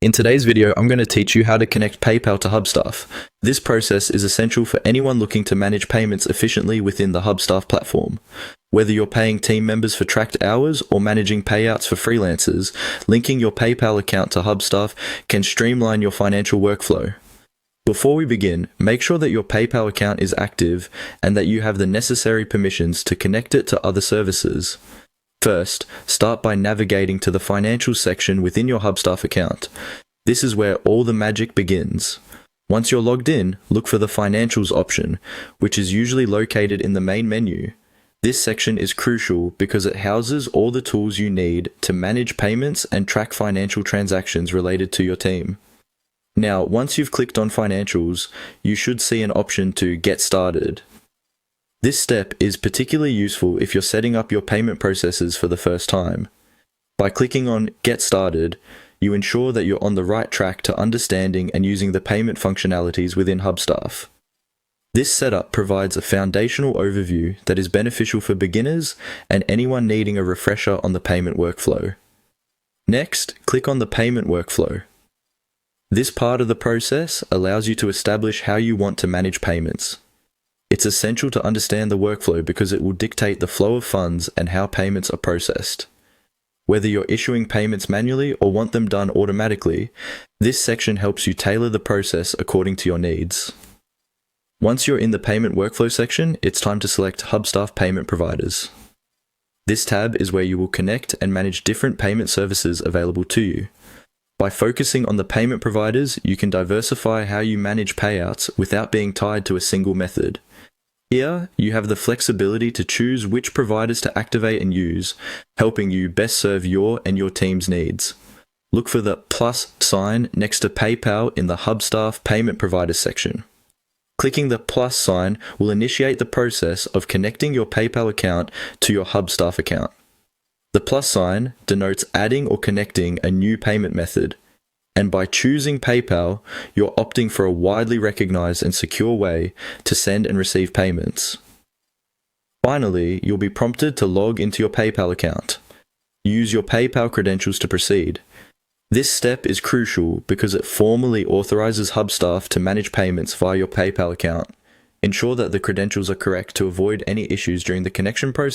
In today's video, I'm going to teach you how to connect PayPal to Hubstaff. This process is essential for anyone looking to manage payments efficiently within the Hubstaff platform. Whether you're paying team members for tracked hours or managing payouts for freelancers, linking your PayPal account to Hubstaff can streamline your financial workflow. Before we begin, make sure that your PayPal account is active and that you have the necessary permissions to connect it to other services. First, start by navigating to the Financials section within your Hubstaff account. This is where all the magic begins. Once you're logged in, look for the Financials option, which is usually located in the main menu. This section is crucial because it houses all the tools you need to manage payments and track financial transactions related to your team. Now, once you've clicked on Financials, you should see an option to Get Started. This step is particularly useful if you're setting up your payment processes for the first time. By clicking on Get Started, you ensure that you're on the right track to understanding and using the payment functionalities within Hubstaff. This setup provides a foundational overview that is beneficial for beginners and anyone needing a refresher on the payment workflow. Next, click on the payment workflow. This part of the process allows you to establish how you want to manage payments. It's essential to understand the workflow because it will dictate the flow of funds and how payments are processed. Whether you're issuing payments manually or want them done automatically, this section helps you tailor the process according to your needs. Once you're in the payment workflow section, it's time to select Hubstaff Payment Providers. This tab is where you will connect and manage different payment services available to you. By focusing on the payment providers, you can diversify how you manage payouts without being tied to a single method. Here, you have the flexibility to choose which providers to activate and use, helping you best serve your and your team's needs. Look for the plus sign next to PayPal in the Hubstaff Payment Providers section. Clicking the plus sign will initiate the process of connecting your PayPal account to your Hubstaff account. The plus sign denotes adding or connecting a new payment method, and by choosing PayPal, you're opting for a widely recognized and secure way to send and receive payments. Finally, you'll be prompted to log into your PayPal account. Use your PayPal credentials to proceed. This step is crucial because it formally authorizes Hubstaff to manage payments via your PayPal account. Ensure that the credentials are correct to avoid any issues during the connection process.